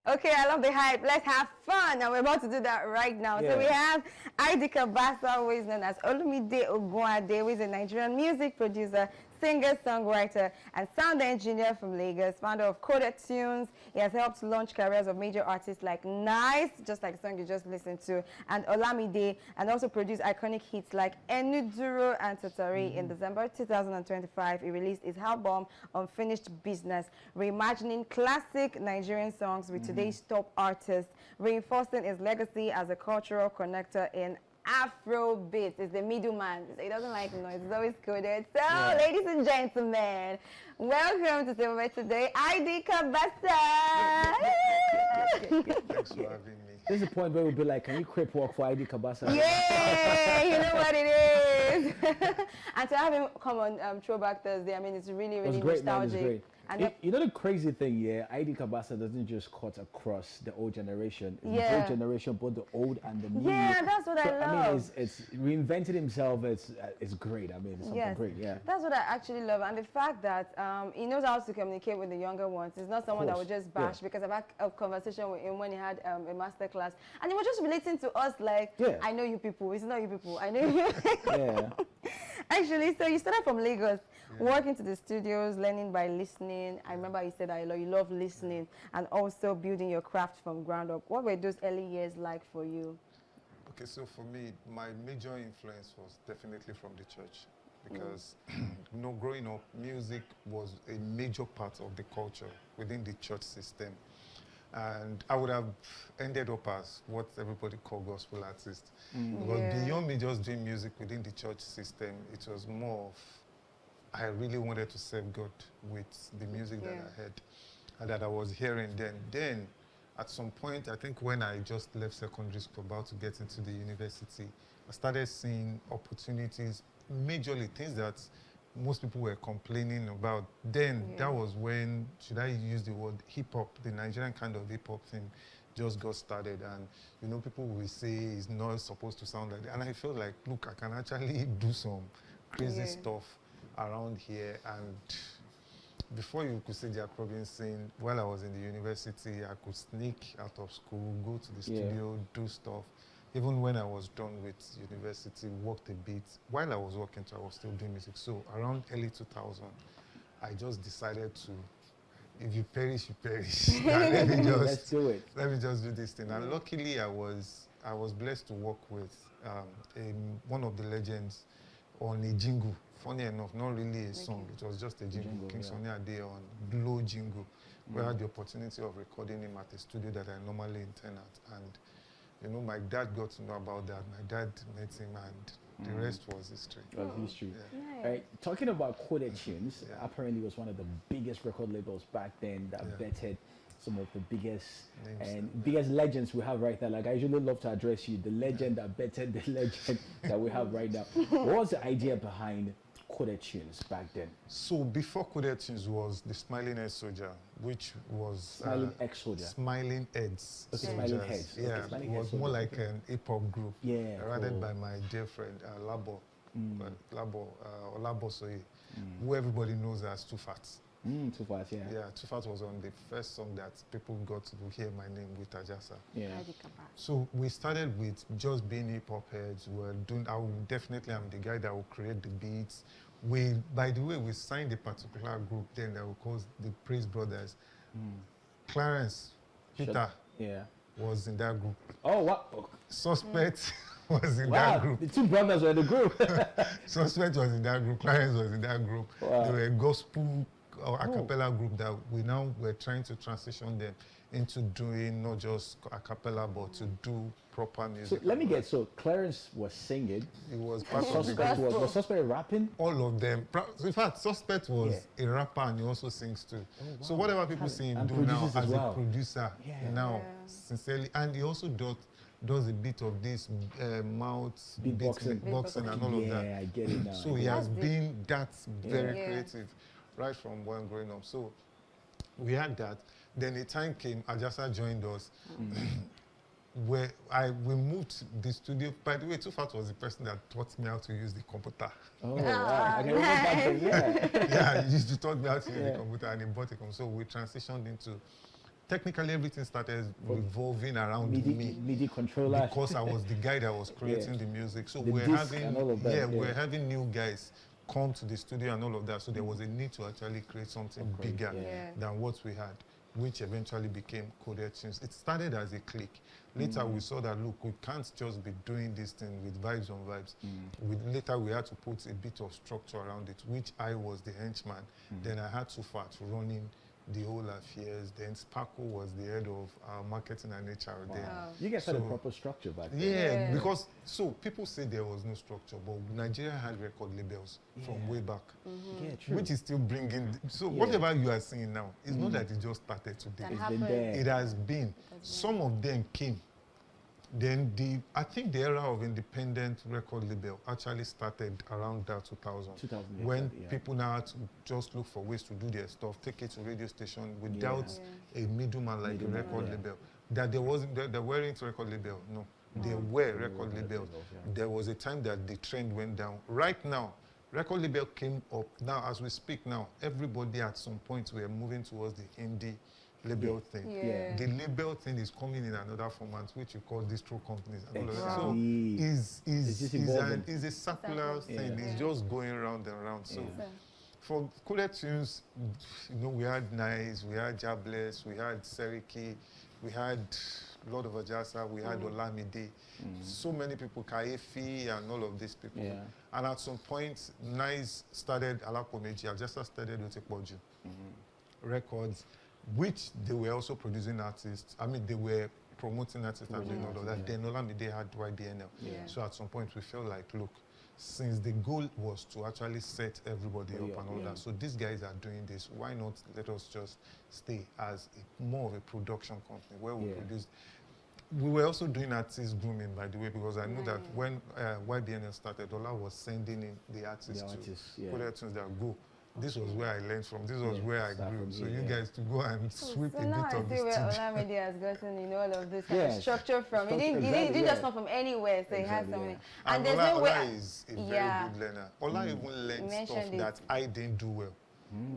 Okay, I love the hype. Let's have fun. And we're about to do that right now. Yeah. So we have Cabasa, who is known as Olumide Ogunade, who is a Nigerian music producer, singer, songwriter, and sound engineer from Lagos, founder of Coded Tunes. He has helped launch careers of major artists like Nice, just like the song you just listened to, and Olamide, and also produced iconic hits like Enuduro and Totari. In December 2025, he released his album Unfinished Business, reimagining classic Nigerian songs with today's top artists, reinforcing his legacy as a cultural connector in Afrobeat. Is the middleman, so he doesn't like noise. It's always coded. So, ladies and gentlemen, welcome to Silver today. Cabasa. Thanks for having me. There's a point where we'll be like, can you crip walk for Cabasa? Yeah, you know what it is. And to have him come on Throwback Thursday, I mean, it's really, really great, nostalgic. Man, great. And You know the crazy thing, yeah? Cabasa doesn't just cut across the old generation. It's Yeah. the old generation, both the old and the new. Yeah, that's what I love. I mean, it's reinvented himself. It's great. I mean, it's something Yes, great. Yeah. that's what I actually love, and the fact that he knows how to communicate with the younger ones. He's not someone that would just bash, because I've had a conversation with him when he had a master class, and he was just relating to us like, I know you people, it's not you people, I know you. Yeah. Actually, so you started from Lagos, working to the studios, learning by listening. I remember you said that you love listening, and also building your craft from ground up. What were those early years like for you? Okay, so for me, my major influence was definitely from the church because, growing up, music was a major part of the culture within the church system. And I would have ended up as what everybody call gospel artist. Because beyond me just doing music within the church system, it was more of, I really wanted to serve God with the music that I heard and that I was hearing then. Then, at some point, I think when I just left secondary school, about to get into the university, I started seeing opportunities, majorly things that most people were complaining about. Then, that was when, should I use the word hip-hop, the Nigerian kind of hip-hop thing just got started. And, people will say it's not supposed to sound like that. And I felt like, look, I can actually do some crazy stuff around here. And before you could say Jack Robinson, while I was in the university, I could sneak out of school, go to the studio, do stuff. Even when I was done with university, worked a bit. While I was working, I was still doing music. So around early 2000, I just decided to, if you perish, you perish. Let me just, Let's do it. Let me just do this thing. And luckily, I was blessed to work with one of the legends on a jingle. Funny enough, not really a song. It was just a jingle. King Sunny Ade on Glow jingle. We had the opportunity of recording him at a studio that I normally intern at. And my dad got to know about that. My dad met him, and the rest was history. That was history. Nice. Right. Talking about Coded Tunes, apparently it was one of the biggest record labels back then that vetted some of the biggest biggest legends we have right now. Like, I usually love to address you, the legend that vetted the legend that we have right now. What was the idea behind Coded Tunes back then? So before Coded Tunes was the Smiling Head Soldier, which was Smiling X Soldier. Smiling Heads. Okay, Soldiers. Smiling Heads. Yeah, Okay, Smiling it was Heads more Soldier. like an hip-hop group. Yeah, Rather by my dear friend Labo, Olabo Soye, who everybody knows as Too Fat. Too fast, yeah. Yeah, Too Fat was on the first song that people got to hear my name with Ajasa. Yeah. So we started with just being hip-hop heads. We're doing, I'm the guy that will create the beats. By the way, we signed a particular group then that we call the Praise Brothers. Clarence, Peter was in that group. Oh, what? Suspect was in that group. The two brothers were in the group. Suspect was in that group. Clarence was in that group. Wow. They were a gospel or a cappella group that we're trying to transition them into doing not just a cappella but to do proper music. So let me get, Clarence was singing. It was part of the Suspect was Suspect rapping? all of them. In fact, Suspect was a rapper and he also sings too. So whatever people see him do now as a producer now, sincerely, and he also does a bit of this mouth beatboxing and all of that. Yeah, I get it now. So he has been that very creative right from when growing up. So we had that. Then a time came, Ajasa joined us. Where we moved the studio. By the way, Too Fat was the person that taught me how to use the computer. Oh, wow. I can remember back then, Yeah, he used to taught me how to use the computer, and he bought a computer. So we transitioned into technically everything started revolving around me. MIDI controller. Because I was the guy that was creating the music. So The we're disc having, and all of that, we're having new guys come to the studio and all of that. So there was a need to actually create something bigger than what we had, which eventually became Coded Tunes. It started as a clique. Later we saw that, look, we can't just be doing this thing with vibes on vibes. Later we had to put a bit of structure around it, which I was the henchman. Then I had Tufat running the whole affairs. Then Sparkle was the head of marketing and HR there. You guys had a proper structure back then. Yeah, because, so people say there was no structure, but Nigeria had record labels from way back. Yeah, true. Which is still bringing, so whatever you are seeing now, it's not that it just started today. It's been there. It has been. Some of them came. Then I think the era of independent record label actually started around that 2000. When people now had to just look for ways to do their stuff, take it to radio station without a middleman like a record label. That there weren't record label, no. There were record labels. There was a time that the trend went down. Right now, record label came up. Now, as we speak now, everybody at some point we are moving towards the indie label thing. The label thing is coming in another format, which you call distro companies. And all of that. So it's a circular thing. It's just going round and round. So for Coded Tunes, you know, we had Nice, we had Jabless, we had Seriki, we had Lord of Ajasa, we had Olamide. So many people, Kaefi and all of these people. And at some point, Nice started Alapomeji, Ajasa started Otekboju Records, which they were also producing artists. I mean, they were promoting artists and doing all of that. Then Olamide had YBNL. So at some point, we felt like, look, since the goal was to actually set everybody up and all that, so these guys are doing this, why not let us just stay as more of a production company where we produce. We were also doing artist grooming, by the way, because I know that when YBNL started, Ola was sending in the artists to Coded Tunes that go. This was where I learned from. This was where I grew. So you guys to go and sweep a bit of the studio. So now I see where Olamide has gotten, you know, all of this kind of structure from. He didn't just come from anywhere, so he had something. And there's no way. Ola is a very good learner. Ola even learned stuff that I didn't do well.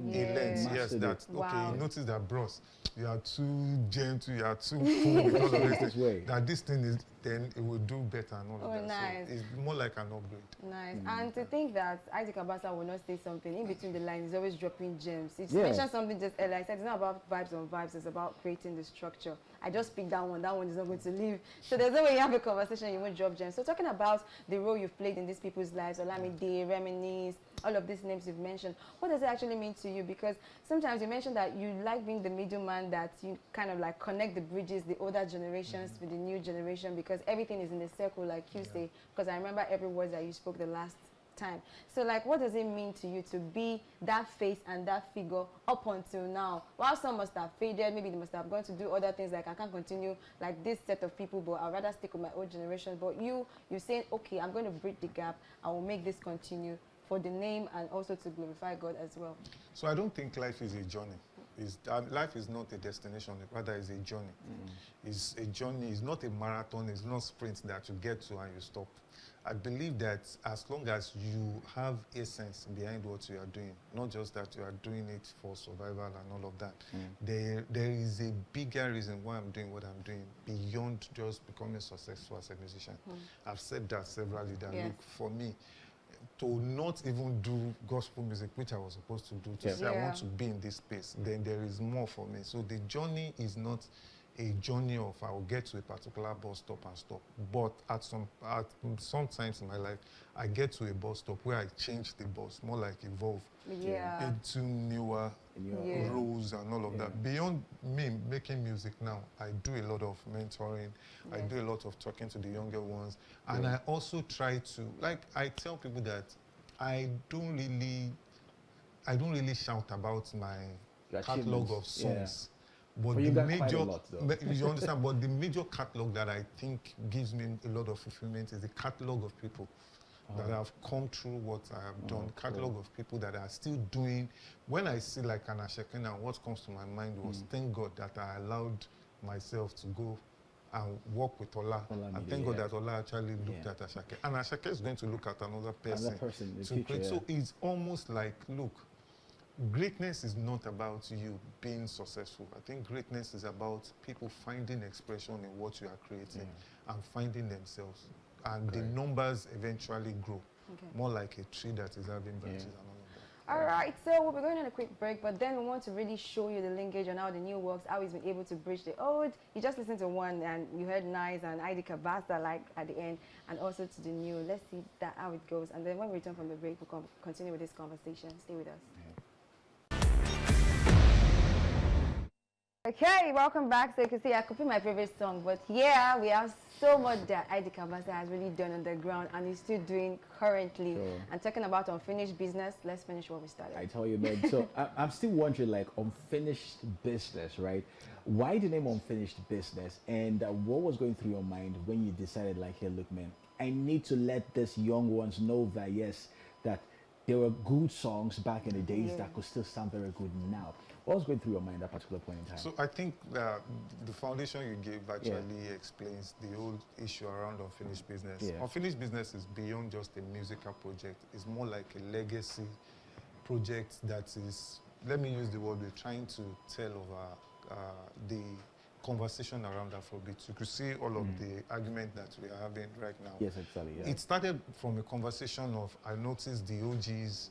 He learned, yes, that, okay, he noticed that, bros, you are too gentle, you are too cool because of this. That this thing is, then it will do better and all of that. Nice. So it's more like an upgrade. Nice. And to think that Isaac Cabasa will not say something in between the lines, he's always dropping gems. He mentioned something just earlier. I said it's not about vibes on vibes, it's about creating the structure. I just picked that one is not going to leave. So there's no way you have a conversation, you won't drop gems. So talking about the role you've played in these people's lives, Olamide, Reminisce, all of these names you've mentioned, what does it actually mean to you? Because sometimes you mentioned that you like being the middleman, that you kind of like connect the bridges, the older generations with the new generation, because everything is in a circle, like you say, because I remember every word that you spoke the last time. So like, what does it mean to you to be that face and that figure up until now? While some must have faded, maybe they must have gone to do other things, like I can't continue like this set of people, but I'd rather stick with my old generation. But you're saying, okay, I'm going to bridge the gap, I will make this continue for the name and also to glorify God as well. So I don't think life is a journey. Life is not a destination, rather it's a journey. It's a journey, it's not a marathon, it's not sprint that you get to and you stop. I believe that as long as you have essence behind what you are doing, not just that you are doing it for survival and all of that, there is a bigger reason why I'm doing what I'm doing beyond just becoming successful as a musician. I've said that severally, that look, for me, to not even do gospel music, which I was supposed to do, to say I want to be in this space, then there is more for me. So the journey is not a journey of I will get to a particular bus stop and stop. But at sometimes in my life, I get to a bus stop where I change the bus, more like evolve into newer roles and all of that. Beyond me making music now, I do a lot of mentoring. I do a lot of talking to the younger ones. And I also try to, like, I tell people that I don't really shout about my catalog of songs. But the major, you understand, but the major catalog that I think gives me a lot of fulfillment is the catalog of people that have come through what I have done, catalog of people that are still doing. When I see like an Ashake now, what comes to my mind was, thank God that I allowed myself to go and work with Ola. And thank God that Ola actually looked at Ashake. And Ashake is going to look at another person. So it's almost like, look, greatness is not about you being successful. I think greatness is about people finding expression in what you are creating and finding themselves. And the numbers eventually grow, more like a tree that is having branches and all of that. All right, so we'll be going on a quick break, but then we want to really show you the linkage on how the new works, how he's been able to bridge the old. You just listened to one and you heard Nice and ID Cabasa like at the end, and also to the new. Let's see that how it goes. And then when we return from the break, we'll continue with this conversation. Stay with us. Okay, welcome back. So you can see I could pick my favorite song, but yeah, we have so much that ID Cabasa has really done on the ground and is still doing currently. Sure. And talking about unfinished business, let's finish what we started. I tell you, man. So I'm still wondering, like, unfinished business, right? Why the name unfinished business? And what was going through your mind when you decided, like, hey, look, man, I need to let these young ones know that, yes, that there were good songs back in the days that could still sound very good now. What was going through your mind at that particular point in time? So I think the foundation you gave actually explains the whole issue around unfinished business. Yeah. Unfinished business is beyond just a musical project. It's more like a legacy project that is, let me use the word, we're trying to tell over the conversation around Afrobeat. You could see all of the argument that we are having right now. Yes, exactly. Yeah. It started from a conversation of, I noticed the OGs,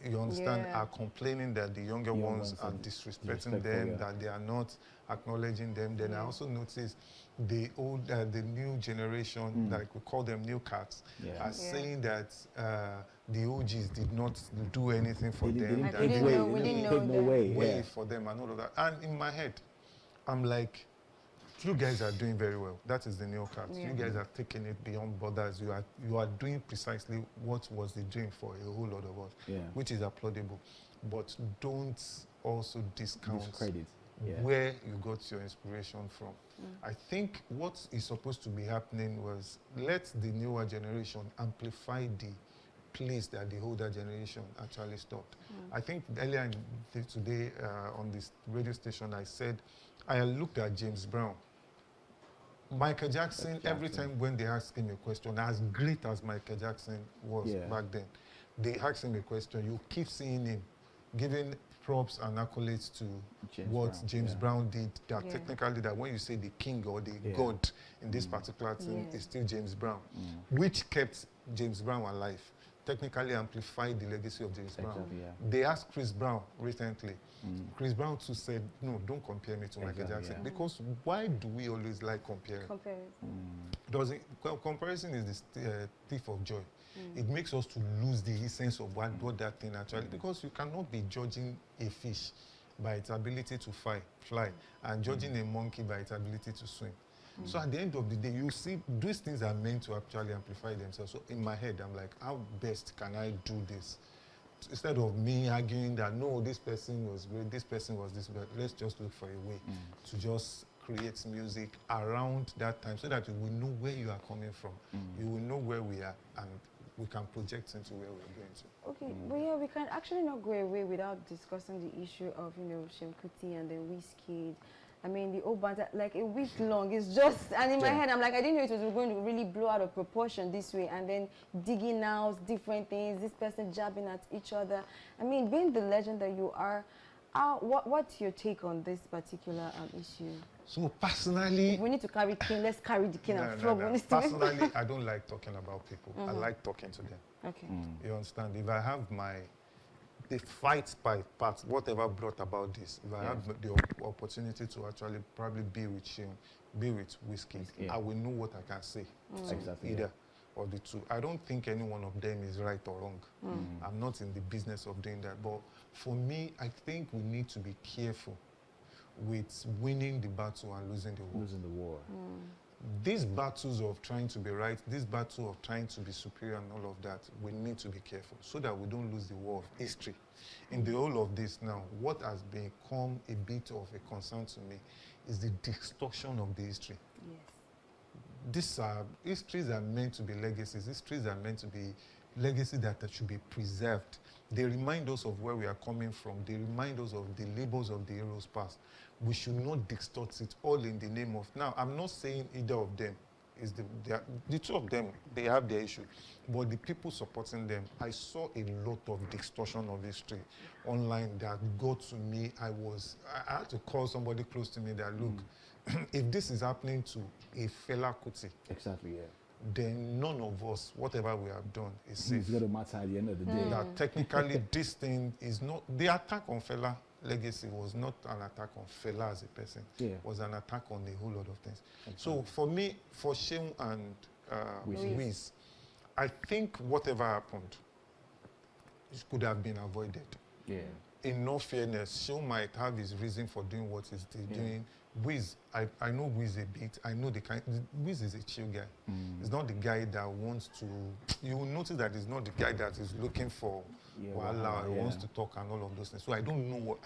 you understand, are complaining that the younger ones are disrespecting them, that they are not acknowledging them. Then I also noticed the old, the new generation, like we call them new cats, are saying that the OGs did not do anything for them. They didn't know way for them and all of that. And in my head, I'm like, you guys are doing very well. That is the new cats. You guys are taking it beyond borders. You are doing precisely what was the dream for a whole lot of us, which is applaudable. But don't also discount where you got your inspiration from. I think what is supposed to be happening was let the newer generation amplify the place that the older generation actually stopped. I think earlier today on this radio station, I said, I looked at James Brown. Michael Jackson, every time when they ask him a question, as great as Michael Jackson was back then, they ask him a question, you keep seeing him giving props and accolades to James Brown did, that technically that when you say the king or the god in this particular thing, is still James Brown, which kept James Brown alive, technically amplified the legacy of James Brown. They asked Chris Brown recently. Chris Brown too said, no, don't compare me to Michael Jackson. Because why do we always like comparing? Comparison is the thief of joy. It makes us to lose the essence of what that thing actually, because you cannot be judging a fish by its ability to fly and judging a monkey by its ability to swim. So at the end of the day, you see, these things are meant to actually amplify themselves. So in my head, I'm like, how best can I do this? Instead of me arguing that, no, this person was great, this person was this, but let's just look for a way to just create music around that time so that you will know where you are coming from. You will know where we are, and we can project into where we're going to. Okay, but yeah, we can actually not go away without discussing the issue of, you know, Shem Kuti and then Wizkid. I mean, the old banter, like a week long, it's just, and in my head, I'm like, I didn't know it was going to really blow out of proportion this way, and then digging out different things, this person jabbing at each other. I mean, being the legend that you are, what's your take on this particular issue? So personally, if we need to carry king, let's carry the king and flog. Personally, I don't like talking about people. I like talking to them. Okay. You understand? If I have the fight part, whatever brought about this, if I have the opportunity to actually probably be with him, be with Wizkid, I will know what I can say. Either or the two. I don't think any one of them is right or wrong. I'm not in the business of doing that. But for me, I think we need to be careful with winning the battle and losing the war. These battles of trying to be right, this battle of trying to be superior and all of that, we need to be careful so that we don't lose the war of history. In the whole of this now, what has become a bit of a concern to me is the distortion of the history. These histories are meant to be legacies. Histories are meant to be legacy that should be preserved. They remind us of where we are coming from. They remind us of the labels of the heroes past. We should not distort it all in the name of... Now, I'm not saying either of them The two of them, they have their issue. But the people supporting them, I saw a lot of distortion of history online that got to me. I had to call somebody close to me that, look, if this is happening to a Fela Kuti, exactly, yeah, then none of us, whatever we have done, is safe. It's going to matter at the end of the day. That technically this thing is not, the attack on Fela legacy was not an attack on Fela as a person. Yeah. It was an attack on a whole lot of things. Exactly. So for me, for Sheung and Wiz, I think whatever happened, it could have been avoided. Yeah. In no fairness, Sheung might have his reason for doing what he's doing. Wiz, I know Wiz a bit. I know Wiz is a chill guy. He's not the guy that wants to, you will notice that he's not the guy that is looking for wala, wants to talk and all of those things. So I don't know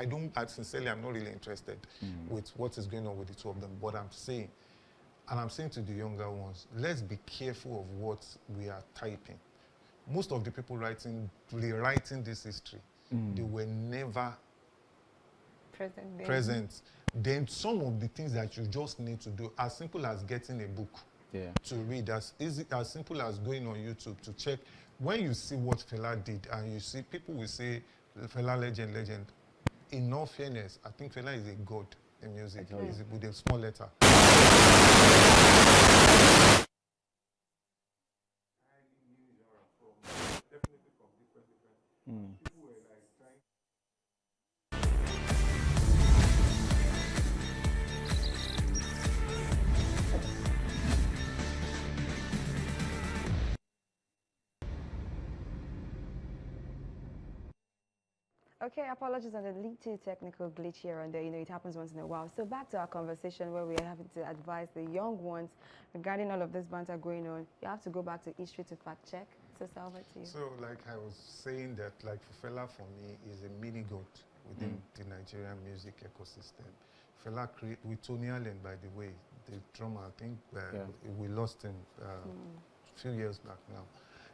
sincerely, I'm not really interested with what is going on with the two of them. But I'm saying, and I'm saying to the younger ones, let's be careful of what we are typing. Most of the people rewriting this history, they were never present. Then some of the things that you just need to do, as simple as getting a book to read, as simple as going on YouTube to check. When you see what Fela did, and you see people will say, Fela legend. In all fairness, I think Fela is a god in music. He's with a small letter. Okay, apologies on the little technical glitch here and there. You know, it happens once in a while. So back to our conversation where we're having to advise the young ones regarding all of this banter going on. You have to go back to history to fact check. So Salva, to you. So, like I was saying, that like Fela for me is a mini god within the Nigerian music ecosystem. Fela with Tony Allen, by the way, the drummer. I think we lost him a few years back now.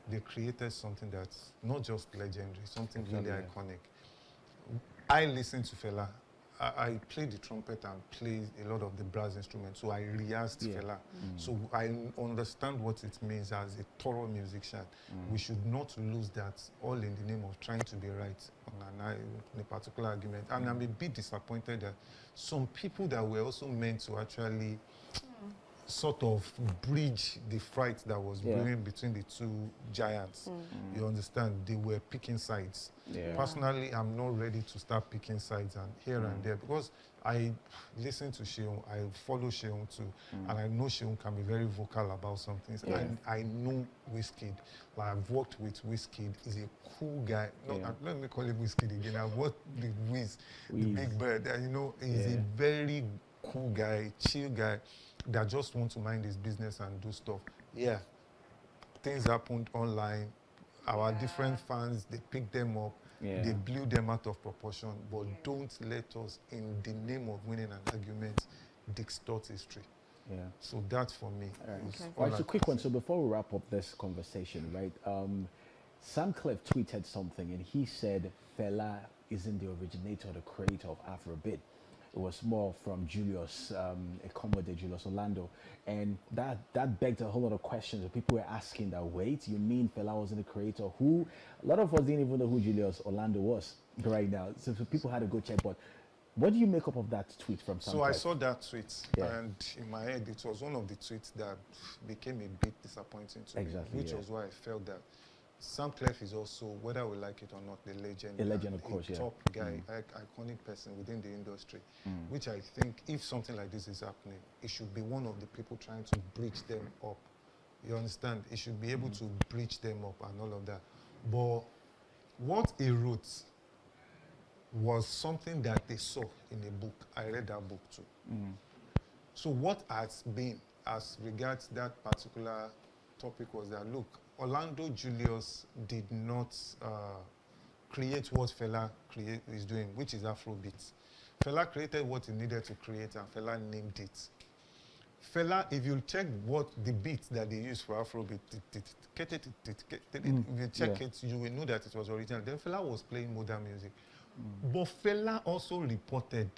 They created something that's not just legendary, something really iconic. I listen to Fela. I play the trumpet and play a lot of the brass instruments, so I rehearsed Fela. So I understand what it means as a thorough musician. We should not lose that all in the name of trying to be right on a particular argument. And I'm a bit disappointed that some people that were also meant to actually sort of bridge the fight that was brewing between the two giants. You understand? They were picking sides. Personally, I'm not ready to start picking sides and here and there, because I listen to Sheung, I follow Sheung too, and I know Sheung can be very vocal about some things. And I know Wizkid. Like, I've worked with Wizkid. He's a cool guy. Let me call him Wizkid again. I've worked with Wiz, the big bird. And, you know, he's a very cool guy, chill guy that just want to mind his business and do stuff. Yeah, things happened online. Our different fans, they picked them up. They blew them out of proportion. But don't let us, in the name of winning an argument, distort history. So that for me is all right, so quick one. So before we wrap up this conversation, right? Sam Clef tweeted something, and he said Fela isn't the originator or the creator of Afrobeat. It was more from Julius, a commodore, Julius Orlando. And that begged a whole lot of questions. People were asking that, wait, you mean Fela wasn't the creator? Who? A lot of us didn't even know who Julius Orlando was right now. So people had to go check. But what do you make up of that tweet from Sam? So I saw that tweet, and in my head, it was one of the tweets that became a bit disappointing to me, which was why I felt that Sam Clef is also, whether we like it or not, the legend. A legend, of course, top guy, iconic person within the industry, which I think if something like this is happening, it should be one of the people trying to bridge them up. You understand? It should be able to bridge them up and all of that. But what he wrote was something that they saw in a book. I read that book too. So what has been, as regards that particular topic, was that, look, Orlando Julius did not create what Fela is doing, which is Afrobeat. Fela created what he needed to create, and Fela named it. Fela, if you check what the beats that they use for Afrobeat, if you check it, you will know that it was original. Then Fela was playing modern music. But Fela also reported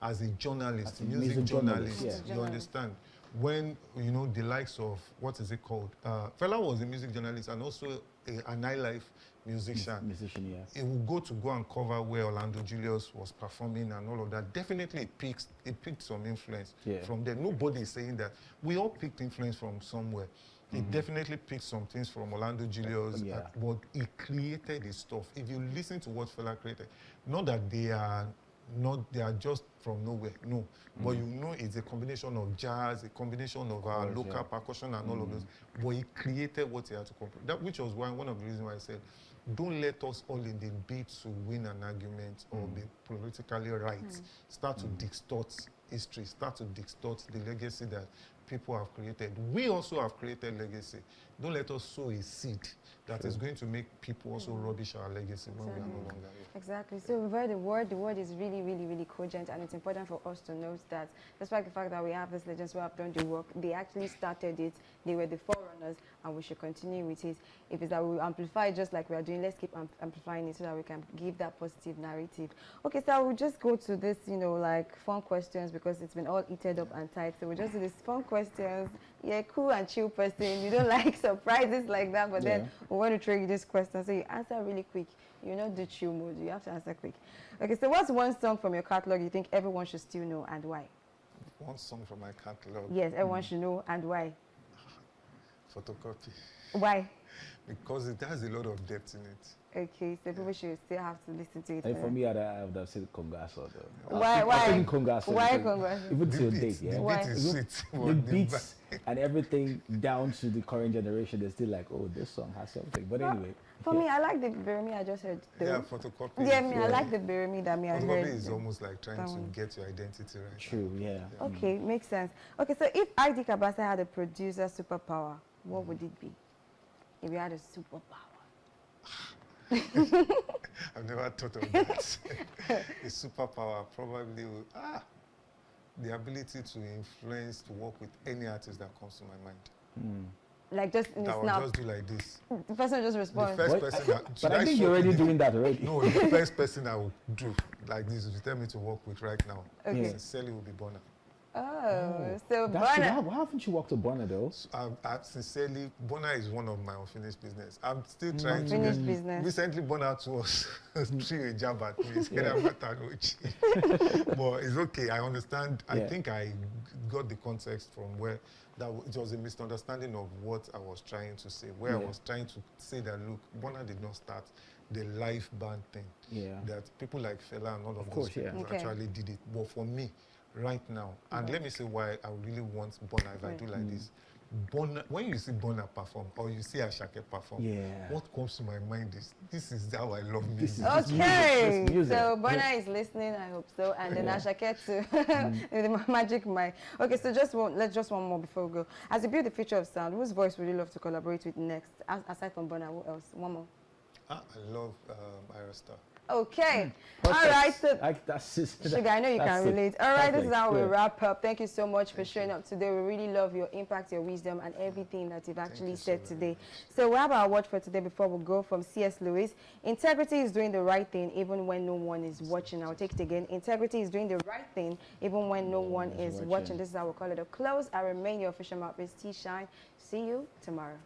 as a journalist, music journalist, you understand? when, you know, the likes of, what is it called? Fela was a music journalist and also a nightlife musician. Musician, yeah. He would go and cover where Orlando Julius was performing and all of that. Definitely it picked some influence from there. Nobody is saying that. We all picked influence from somewhere. He definitely picked some things from Orlando Julius, but he created his stuff. If you listen to what Fela created, not that they are just from nowhere, no. But you know it's a combination of jazz, a combination of our local percussion and all of those. But he created what he had to complete. That, which was one of the reasons why I said, don't let us all in the bid to win an argument or be politically right start to distort history, start to distort the legacy that people have created. We also have created legacy. Don't let us sow a seed that is going to make people also rubbish our legacy when we are no longer here. Exactly. So we've heard the word is really, really, really cogent, and it's important for us to note that despite the fact that we have these legends who have done the work, they actually started it, they were the forerunners, and we should continue with it. If it's that we amplify it just like we are doing, let's keep amplifying it so that we can give that positive narrative. Okay, so we'll just go to this, you know, like fun questions, because it's been all heated up and tight. So we'll just do these fun questions. Yeah, cool and chill person. You don't like surprises like that, but then we want to throw you this question. So you answer really quick. You know the chill mode. You have to answer quick. Okay, so what's one song from your catalog you think everyone should still know, and why? One song from my catalog? Yes, everyone should know, and why? Photocopy. Why? Because it has a lot of depth in it. Okay, so people should still have to listen to it. And for me, I would have said Cabasa though. Why? I think Cabasa. Why Cabasa? Even till date, The Why? beat is sweet. The beats and everything down to the current generation, they're still like, oh, this song has something. But anyway. For me, I like the Beremy I just heard. Yeah, Photocopy. Yeah, I like the Beremy that I heard. Photocopy is almost like trying to get your identity right. True, yeah. Okay, makes sense. Okay, so if ID Cabasa had a producer superpower, what would it be? If you had a superpower? I've never thought of that. A superpower probably would, the ability to influence, to work with any artist that comes to my mind. Like just in that the will snap. just do like this. The person just responds. The first person that, but I think you're already doing that already. No, the first person I will do like this, if you tell me to work with right now, sincerely will be Bonner. Oh, so That's true. Bonner. Why haven't you worked with Bonner though? Sincerely, Bonner is one of my unfinished business. I'm still trying to Unfinished business. Recently, Bonner to us threw a jab at me. He said, I'm not an OG. But it's okay. I understand. I think I got the context from where it was a misunderstanding of what I was trying to say. Where I was trying to say that, look, Bonner did not start the live band thing. That people like Fela and all of those people actually did it. But for me, right now, and let me say why I really want Bonner if I do like this. Bonner, when you see Bonner perform or you see Ashake perform, what comes to my mind is, this is how I love music. Okay, so Bonner is listening, I hope so, and then Ashake too, the magic mic. Okay, so let's just one more before we go. As you build the future of sound, whose voice would you love to collaborate with next? Aside from Bonner, who else? One more. I love Ira Star. Okay. All right. So, Sugar, I know you can relate. All right, this is how we wrap up. Thank you so much for showing up today. We really love your impact, your wisdom, and everything that you've actually said today. So we have our word for today before we go from C.S. Lewis. Integrity is doing the right thing even when no one is watching. I'll take it again. Integrity is doing the right thing even when no one is watching. This is how we call it a close. I remain your official mouthpiece, T-Shine. See you tomorrow.